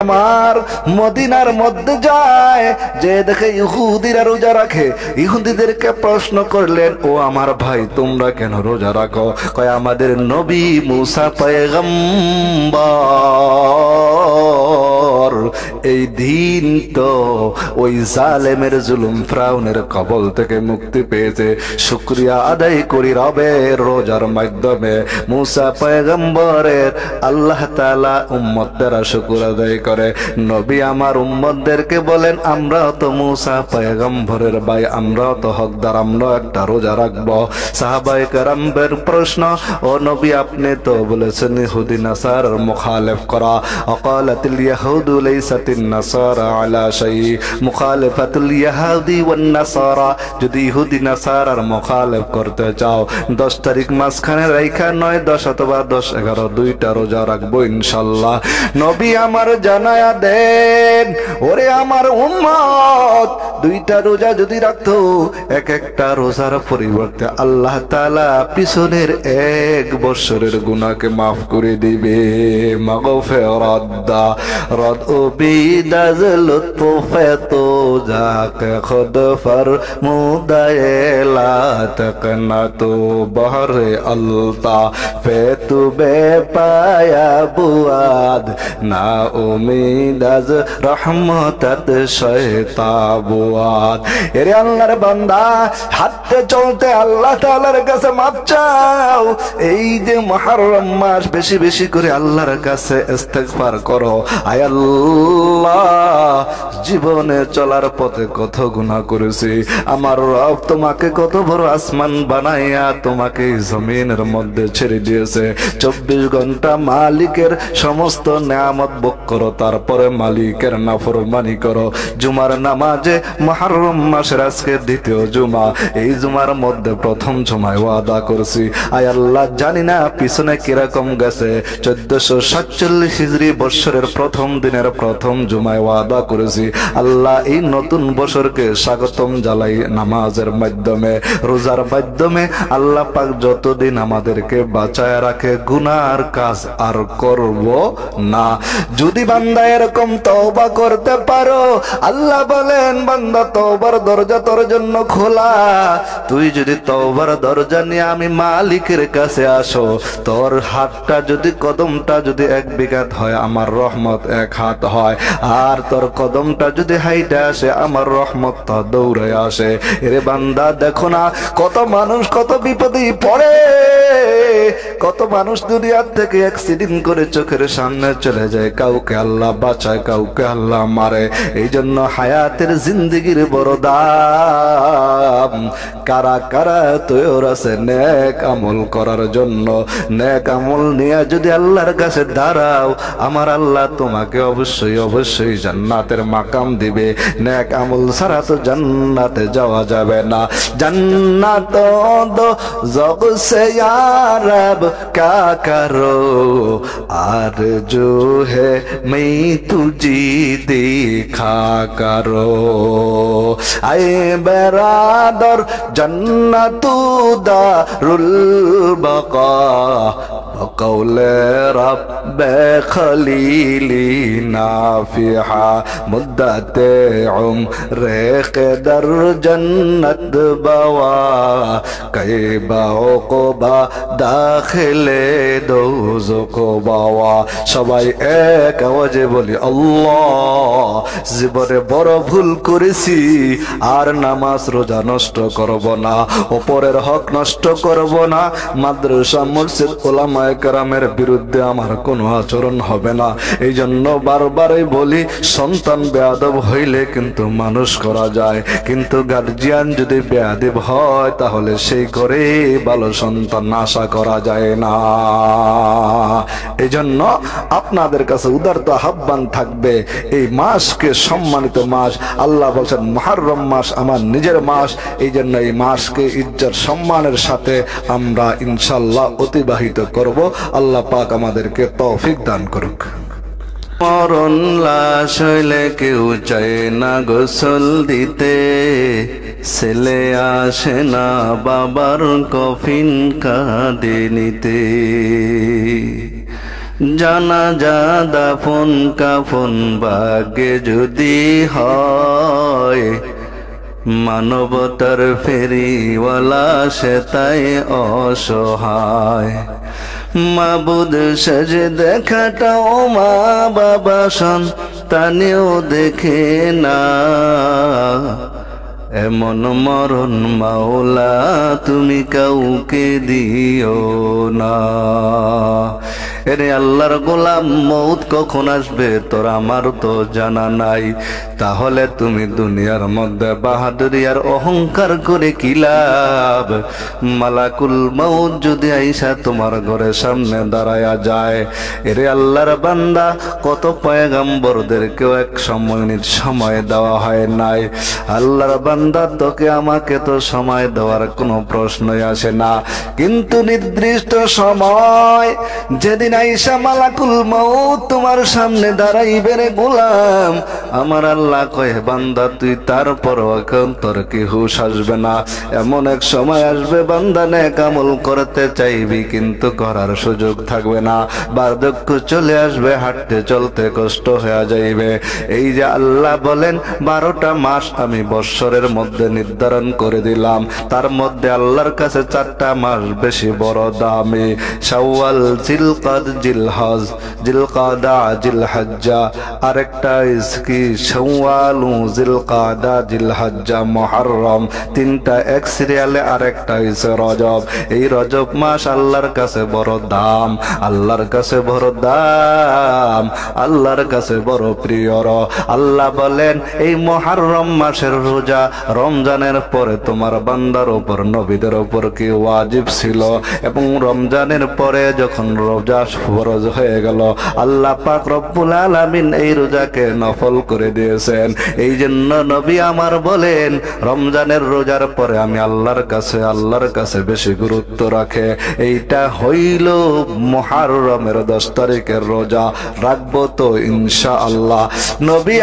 আমার মদিনার মধ্যে যায়, যে দেখে ইহুদিরা রোজা রাখে। ইহুদিদেরকে প্রশ্ন করলেন, ও আমার ভাই তোমরা কেন রোজা রাখো? কয় আমাদের নবী মুসা পয়গম্বর এই দিন তো ওই জালেমের জুলুম ফিরআউনের কবল থেকে মুক্তি পেয়েছে। শুকরিয়া আদায় করি রবের রোজার মাধ্যমে। মুসা পয়গম্বরের আল্লাহ তাআলা উম্মতরা শুকর আদায় করে। নবী আমার উম্মতদেরকে বলেন, আমরাও তো মুসা পয়গম্বরের ভাই, আমরাও তো হকদার, আমরাও একটা রোজা রাখবো। সাহাবায়ে কেরামের প্রশ্ন, ও নবী আপনি তো বলেছেন ইহুদি নাসারার মুখালিফ করা। অকালাতিল ইয়াহুদু লাইসাতিন নাসারা আলা শাই, মুখালিফাতুল ইয়াহুদি ওয়ান নাসারা, যদি ইহুদি নাসারার মুখালিফ করতে চাও 10 তারিখ মাঝখানে রাইখা 9, 10 অথবা 10, 11 দুইটা রোজা রাখবো ইনশাআল্লাহ। নবী আমার জানায়া দেন, ওরে আমার উম্মত দুইটা রোজা যদি রাখতো, এক একটা রোজার পরিবর্তে আল্লাহ তাআলা পিছনের 1 বছরের গুনাহকে maaf করে দিবে। মাগফিরাত দা রদ ও বিদাজ লুতফে তো যাকে খুদ ফরমুদায়েলা তকনা তো বহরে আলতা ফে তু বে পায়া বুয়াদ না উমিদ আজ রহমতাত শয়তাবুয়াদ। এরে আল্লাহর বান্দা, হাঁটতে চলতে আল্লাহ তাআলার কাছে মাপ চাও। এই যে মুহররম মাস, বেশি বেশি করে আল্লাহর কাছে ইস্তিগফার করো। আয় আল্লাহ, জীবনে চলার পথে কত গুনাহ করেছি, আমার রব তোমাকে কত বড় আসমান বানাইয়া তোমাকে জমিনের মধ্যে ছেড়ে দিয়েছে। 24 ঘন্টা মালিকের সমস্ত নিয়ামত ভোগ করো, তারপরে মালিকের নাফরমানি করো। জুমার নামাজে মুহররম মাসের আজকে দ্বিতীয় জুমা, এই জুমার মধ্যে প্রথম জুমায় ওয়াদা করছি, আয় আল্লাহ জানি না পিছনে কিরকম গেছে, 1447 হিজরি বৎসরের প্রথম দিনের প্রথম জুমায় ওয়াদা করেছি, আল্লাহ এই নতুন বছরকে স্বাগতম জানাই নামাজের মাধ্যমে, রোজার মাধ্যমে। আল্লাহ পাক যতদিন আমাদেরকে বাঁচায় রাখে গুনার কাজ আর করব না। যদি বান্দা এরকম তওবা করতে পারো, আল্লাহ বলেন বান্দা তওবার দরজা তোর জন্য খোলা। তুই যদি তওবার দরজা নিয়ে আমি মালিকের কাছে আসো, তোর হাতটা যদি কদমটা যদি 1 বিঘাত হয়, আমার রহমত 1 হাত হয়, আর তোর কদমটা যদি হাইটে আসে, আমার রহমত তা দৌড়ে আসে। এরে বান্দা দেখো না কত মানুষ কত বিপদে পড়ে, কত মানুষ দুনিয়ার থেকে অ্যাক্সিডেন্ট করে চোখের সামনে চলে যায়, কাউকে আল্লাহ বাঁচায়, কাউকে আল্লাহ মারে। এই জন্য হায়াতের জিন্দেগির বড় দাম। কারা কারা তৈর আছে নেক আমল করার জন্য? নেক আমল নিয়ে যদি আল্লাহর কাছে দাঁড়াও, আমার আল্লাহ তোমাকে অবশ্যই অবশ্যই জান্নাতের মাকাম দিবে। নেক আমল ছাড়া তো জান্নাতে যাওয়া যাবে না। জান্নাত দো জগ সে ইয়া রব क्या करो आरज़ू है मैं तुझी देखा करो। आए बरादर जन्नतु दारुल बका बकौले रब्बे खलीली नाफिहा मुद्दते उम्रे क़दर जन्नत बवा कई बाक़ोबा दाखिले दोज़ख बावा। সবাই এক আওয়াজে বলি আল্লাহ। জীবনে বড় ভুল করেছি, আর নামাজ রোজা নষ্ট করব না, ওপরের হক নষ্ট করব না, মাদ্রাসা মসজিদ ওলামায়ে কেরামের বিরুদ্ধে আমার কোনো আচরণ হবে না। এই জন্য বারবারই বলি, সন্তান বেয়াদব হইলে কিন্তু মানুষ করা যায়, কিন্তু গার্জিয়ান যদি বেয়াদব হয় তাহলে সেই ঘরে ভালো সন্তান আশা করা যায় না। এই জন্য আপনাদের কাছে উদারত আহ্বান থাকবে, এই মাসকে সম্মানিত মাস, আল্লাহ বলছেন মুহররম মাস আমার নিজের মাস, এই জন্য এই মাসকে ইজ্জত সম্মানের সাথে আমরা ইনশাআল্লাহ অতিবাহিত করব। আল্লাহ পাক আমাদেরকে তৌফিক দান করুক। মরণ লাশ হইলে কেউ চায় না গোসল দিতে, ছেলে আসে না বাবার কফিন কাঁধে নিতে। জানাজা দাফন কাফন ভাগ্যে যদি হয়, মানবতার ফেরিওয়ালা সে তাই অসহায়। মাবুদ সেজে দেখাটাও মা বাবা সন্তানেও দেখে না, এমন মরণ মাওলা তুমি কাউকে দিও না। এরে আল্লাহর গোলাম, মৌত কখন আসবে তোর আমার তো জানা নাই, তাহলে তুমি দুনিয়ার মধ্যে বাহাদুরি আর অহংকার করে কি লাভ? মালাকুল মৌত যদি আইসা তোমার ঘরের সামনে দাঁড়ায়া যায়, এরে আল্লাহর বান্দা, কত পয়গম্বরদেরকেও এক সময় দেওয়া হয় নাই। আল্লাহর বান্দা, তোকে আমাকে তো সময় দেওয়ার কোনো প্রশ্নই আসে না, কিন্তু নির্দিষ্ট সময় যেদিন আইসা মালাকুল মউত তোমার সামনে দাঁড়াইবে রে গোলাম, আমার আল্লাহ কয়ে বান্দা তুই তারপর এখন তোর কি হুশ আসবে না। এমন এক সময় আসবে বান্দা নেক আমল করতে চাইবি কিন্তু করার সুযোগ থাকবে না, বার্ধক্য চলে আসবে, হাঁটতে চলতে কষ্ট হয়ে যাইবে। এই যে আল্লাহ বলেন 12টা মাস আমি বৎসরের মধ্যে নির্ধারণ করে দিলাম, তার মধ্যে আল্লাহর কাছে 4টা মাস বেশি বড় দামি, শাওয়াল, জিলকাদ, জিলহজ, জিলকাদা, জিলহজ্জা, আরেকটা কি শাওয়াল, জিলকাদা, জিলহজ্জা, মুহররম, 3টা এক সিরিয়ালে, আরেকটা হইছে রজব। এই রজব মাস আল্লাহর কাছে বড় দাম, আল্লাহর কাছে বড় দাম, আল্লাহর কাছে বড় প্রিয়। আল্লাহ বলেন এই মুহররম মাসের রোজা রমজানের পরে তোমার বান্দার উপর, নবীদের উপর কি ওয়াজিব ছিল, এবং রমজানের পরে যখন রোজা ফরজ হয়ে গেল আল্লাহ পাক রব্বুল আলামিন এই রোজাকে নফল করে দিয়েছেন। এই জন্য নবী আমার বলেন রমজানের রোজার পরে আমি আল্লাহর কাছে বেশি গুরুত্ব রাখে। এইটা হইল মুহররমের 10 তারিখের রোজা, রাখবো তো ইনশাআল্লাহ। নবী